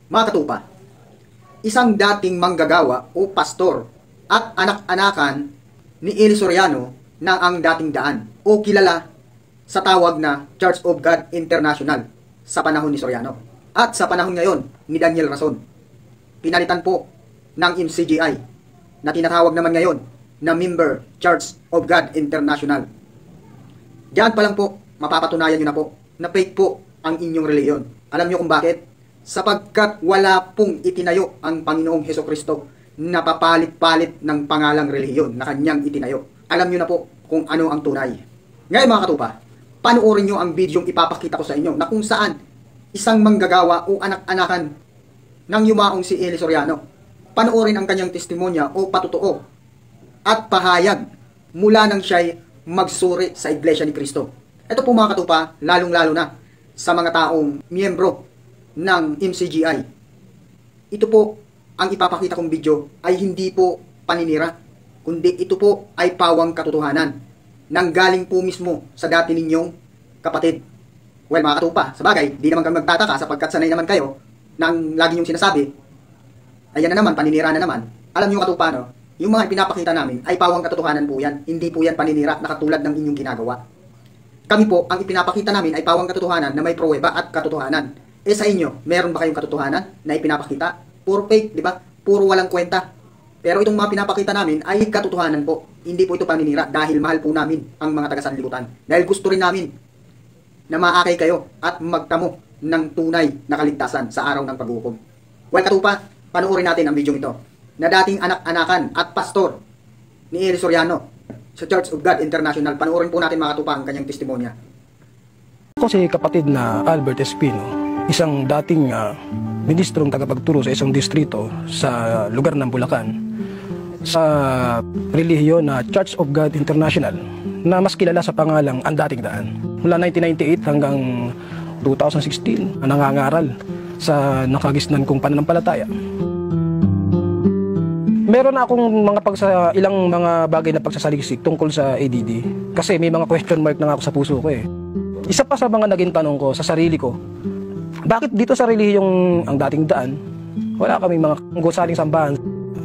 Mga katupa, isang dating manggagawa o pastor at anak-anakan ni Eli Soriano na ang dating daan o kilala sa tawag na Church of God International sa panahon ni Soriano at sa panahon ngayon ni Daniel Rason. Pinalitan po ng MCGI na tinatawag naman ngayon na Member Church of God International. Diyan pa lang po, mapapatunayan nyo na po na fake po ang inyong reliyon. Alam nyo kung bakit? Sapagkat wala pong itinayo ang Panginoong Hesukristo na papalit-palit ng pangalang reliyon na kanyang itinayo. Alam nyo na po kung ano ang tunay. Ngayon mga katupa, panoorin nyo ang bidyong ipapakita ko sa inyo na kung saan isang manggagawa o anak-anakan ng yumaong si Eli Soriano. Panoorin ang kanyang testimonya o patotoo at pahayag mula nang siya'y magsuri sa Iglesia ni Cristo. Ito po mga katupa, lalong-lalo na sa mga taong miyembro ng MCGI. Ito po ang ipapakita kong video ay hindi po paninira, kundi ito po ay pawang katotohanan nang galing po mismo sa dati ninyong kapatid. Well mga katupa, sa bagay, di naman kami magtataka sapagkat sanay naman kayo na ang lagi nyong sinasabi, ayan na naman, paninira na naman. Alam nyo katupa, no? Yung mga pinapakita namin ay pawang katotohanan po yan. Hindi po yan paninira na katulad ng inyong ginagawa. Kami po, ang ipinapakita namin ay pawang katotohanan na may pruweba at katotohanan. Eh sa inyo, meron ba kayong katotohanan na ipinapakita? Puro fake, di ba? Puro walang kwenta. Pero itong mga pinapakita namin ay katotohanan po. Hindi po ito paninira dahil mahal po namin ang mga taga-sanlibutan. Dahil gusto rin namin na maakay kayo at magtamo ng tunay na kaligtasan sa araw ng paghukom. Well katupa, panoorin natin ang video ito na dating anak-anakan at pastor ni Eli Soriano sa Church of God International. Panoorin po natin mga katupa ang kanyang testimonya. Ako si kapatid na Albert Espino, isang dating ministrong tagapagturo sa isang distrito sa lugar ng Bulacan sa relihiyon na Church of God International na mas kilala sa pangalang Ang Dating Daan. Mula 1998 hanggang 2016 nangangaral sa nakagisnan kong pananampalataya. Meron na akong ilang mga bagay na pagsasaliksik tungkol sa ADD kasi may mga question mark na ako sa puso ko eh. Isa pa sa mga naging tanong ko sa sarili ko, bakit dito sa relihiyong Ang Dating Daan, wala kaming mga gusaling sambahan?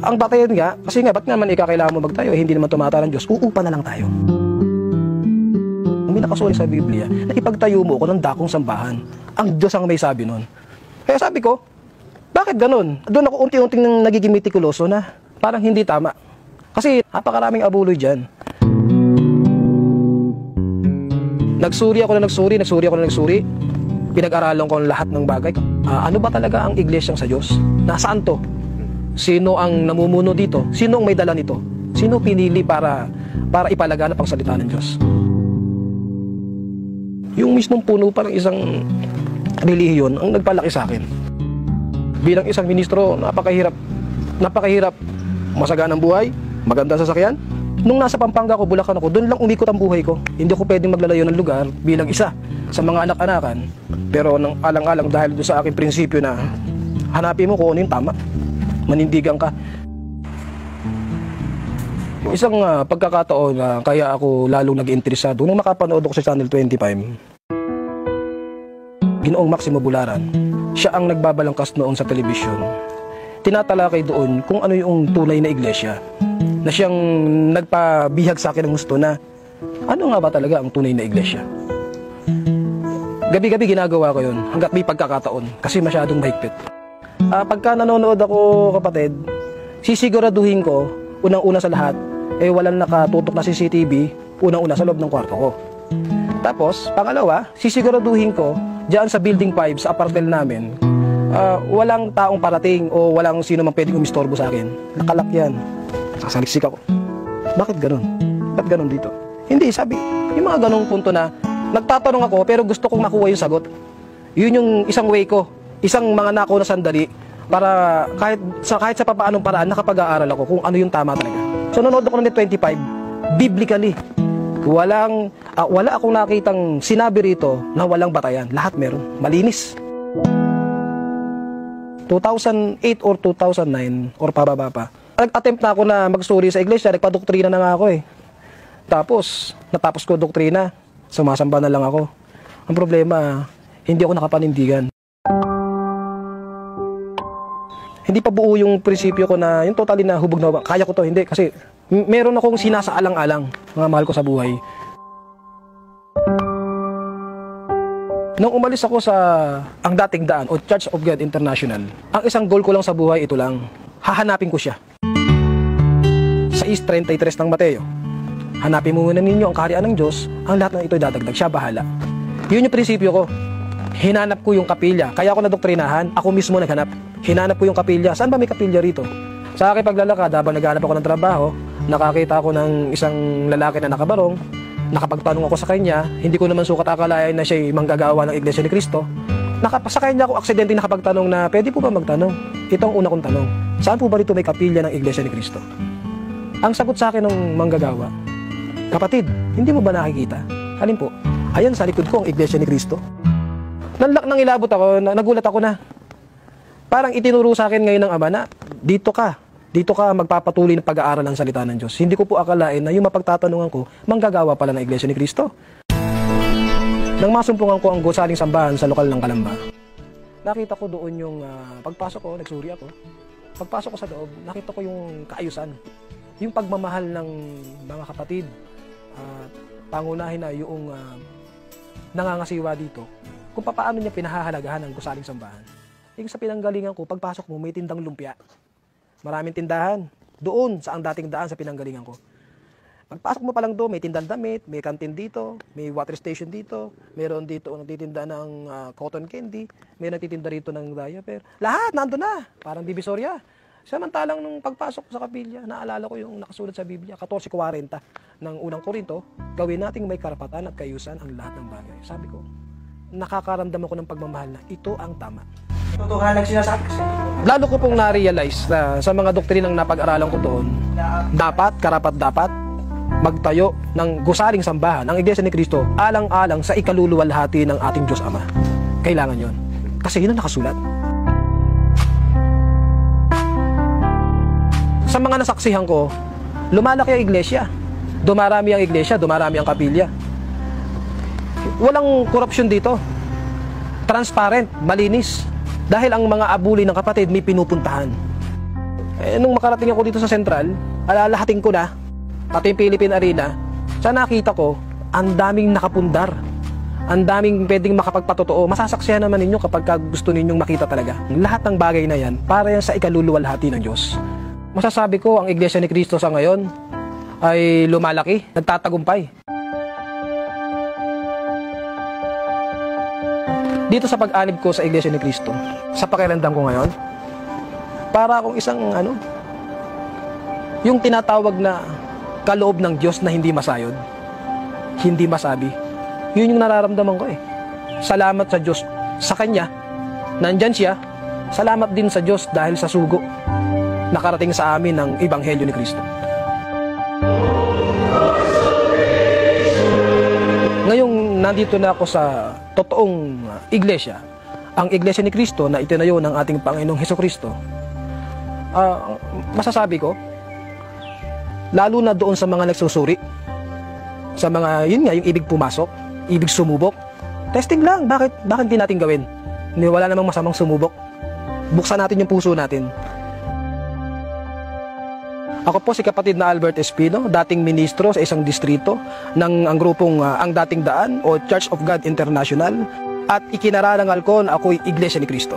Ang batayan nga, kasi nga, ba't naman ikakailangan mo magtayo, hindi naman tumata ng Diyos, uupa na lang tayo. May nakasulat sa Biblia na ipagtayo mo ko ng dakong sambahan. Ang Diyos ang may sabi nun. Kaya sabi ko, bakit ganun? Doon ako unti-unting nagiging mitikuloso na parang hindi tama. Kasi napakaraming abuloy dyan. Nagsuri ako na nagsuri. Pinag-aralan ko ang lahat ng bagay. Ano ba talaga ang iglesyang sa Diyos? Nasaan to? Sino ang namumuno dito? Sino ang may dala nito? Sino pinili para ipalaganap ang salita ng Diyos? Yung mismong puno pa ng isang relihiyon ang nagpalaki sa akin. Bilang isang ministro, napakahirap masaganang buhay, magandang sasakyan. Nung nasa Pampanga ko, Bulacan ako, doon lang umikot ang buhay ko. Hindi ko pwedeng maglalayo ng lugar bilang isa sa mga anak-anakan. Pero nang alang-alang dahil doon sa aking prinsipyo na hanapin mo kung ano yung tama, manindigan ka. Isang pagkakataon na kaya ako lalong nag-interesado nung makapanood ako sa Channel 25, Ginoong Maximo Bularan, siya ang nagbabalangkas noon sa telebisyon. Tinatalakay doon kung ano yung tunay na iglesia, na siyang nagpabihag sa akin ng gusto na ano nga ba talaga ang tunay na iglesia. Gabi-gabi ginagawa ko yun hanggat may pagkakataon kasi masyadong mahigpit. Pagka nanonood ako kapatid, sisiguraduhin ko unang-una sa lahat walang nakatutok na CCTV unang-una sa loob ng kwarto ko. Tapos pangalawa, sisiguraduhin ko diyan sa building 5 sa apartment namin walang taong parating o walang sino mang pwedeng umistorbo sa akin. Nakalak yan. Sasaliksik ako. Bakit ganun? Bakit ganun dito? Hindi, sabi, yung mga ganung punto na nagtatanong ako pero gusto kong makuha yung sagot. Yun yung isang way ko, isang mga nako na sandali para kahit sa papaanong paraan nakapag-aaral ako kung ano yung tama talaga. So nanonood ako ng Net 25, biblically. Wala akong nakitang sinabi rito na walang batayan. Lahat meron. Malinis. 2008 or 2009 or pababa pa. Nag-attempt na ako na magsuri sa iglesia, nagpa-doktrina na nga ako eh. Tapos, natapos ko doktrina, sumasamba na lang ako. Ang problema, hindi ako nakapanindigan. Hindi pa buo yung prinsipyo ko na yung totally na hubog na kaya ko to, hindi. Kasi meron akong sinasaalang-alang, mga mahal ko sa buhay. Nung umalis ako sa ang dating daan o Church of God International, ang isang goal ko lang sa buhay ito lang, hahanapin ko siya. Sa 33 ng Mateo, hanapin mo muna ninyo ang kaharian ng Diyos, ang lahat ng ito'y dadagdag, siya bahala. Yun yung prinsipyo ko. Hinanap ko yung kapilya, kaya ako nadoktrinahan, ako mismo naghanap. Hinanap ko yung kapilya, saan ba may kapilya rito? Sa aking paglalakad, habang naghanap ako ng trabaho, nakakita ako ng isang lalaki na nakabarong. Nakapagtanong ako sa kanya, hindi ko naman sukat akalain na siya'y manggagawa ng Iglesia ni Cristo. Sa kanya ako aksidente nakapagtanong na, pwede po ba magtanong? Ito ang una kong tanong, saan po ba rito may kapilya ng Iglesia ni Cristo? Ang sagot sa akin ng manggagawa, kapatid, hindi mo ba nakikita? Alin po? Ayan sa likod ko ang Iglesia ni Cristo. Nang ilabot ako, nagulat ako na. Parang itinuro sa akin ngayon ng Ama na, dito ka magpapatuloy ng pag-aaral ng salita ng Diyos. Hindi ko po akalain na yung mapagtatanungan ko, manggagawa pala ng Iglesia ni Cristo. Nang masumpungan ko ang gusaling sambahan sa lokal ng Calamba, nakita ko doon yung pagpasok ko, nagsuri ako. Pagpasok ko sa loob, nakita ko yung kaayusan. Yung pagmamahal ng mga kapatid. Pangunahin na yung nangangasiwa dito. Kung paano niya pinahahalagahan ang gusaling sambahan. Yung sa pinanggalingan ko, pagpasok mo, may tindang lumpia. Maraming tindahan. Doon, sa ang dating daan sa pinanggalingan ko. Pagpasok mo pa lang doon, may tindang damit, may kantin dito, may water station dito, meron dito nagtitinda ng cotton candy, may nagtitinda rito ng diaper. Lahat, nandun na. Parang Divisoria. Samantalang nung pagpasok ko sa kapilya, naalala ko yung nakasulat sa Biblia, 14:40 ng unang Korinto, gawin nating may karapatan at kayusan ang lahat ng bagay. Sabi ko, nakakaramdam ako ng pagmamahal na ito ang tama. Totohanan sinasabi kasi. Lalo ko pong na-realize na sa mga doktrinang napag-aralan ko doon, karapat-dapat, magtayo ng gusaling sambahan ang Iglesia ni Cristo alang-alang sa ikaluluwalhati ng ating Diyos Ama. Kailangan yon. Kasi yun ang nakasulat. Sa mga nasaksihan ko, lumalaki ang Iglesia. Dumarami ang Iglesia, dumarami ang kapilya. Walang korupsyon dito. Transparent, malinis. Dahil ang mga abuli ng kapatid may pinupuntahan. Nung makarating ako dito sa Central, alalahating ko na, pati yung Philippine Arena, sa nakita ko, ang daming nakapundar. Ang daming pwedeng makapagpatotoo. Masasaksihan naman ninyo kapag gusto ninyong makita talaga. Lahat ng bagay na yan, para yan sa ikaluluwalhati ng Diyos. Masasabi ko, ang Iglesia ni Cristo sa ngayon ay lumalaki, nagtatagumpay. Dito sa pag-anib ko sa Iglesia ni Cristo, sa pakiramdam ko ngayon, para akong isang yung tinatawag na kaloob ng Diyos na hindi masayod, hindi masabi. Yun yung nararamdaman ko eh. Salamat sa Diyos sa Kanya, nandyan siya. Salamat din sa Diyos dahil sa sugo nakarating sa amin ng Ebanghelyo ni Cristo. Ngayong nandito na ako sa totoong iglesia, ang Iglesia ni Cristo na itinayo ng ating Panginoong Hesukristo, masasabi ko, lalo na doon sa mga nagsusuri, sa mga, yun nga, yung ibig pumasok, ibig sumubok, testing lang, bakit di natin gawin? Wala namang masamang sumubok. Buksan natin yung puso natin. Ako po si kapatid na Albert Espino, dating ministro sa isang distrito ng ang grupong Ang Dating Daan o Church of God International, at ikinararangal ko na ako'y Iglesia ni Cristo.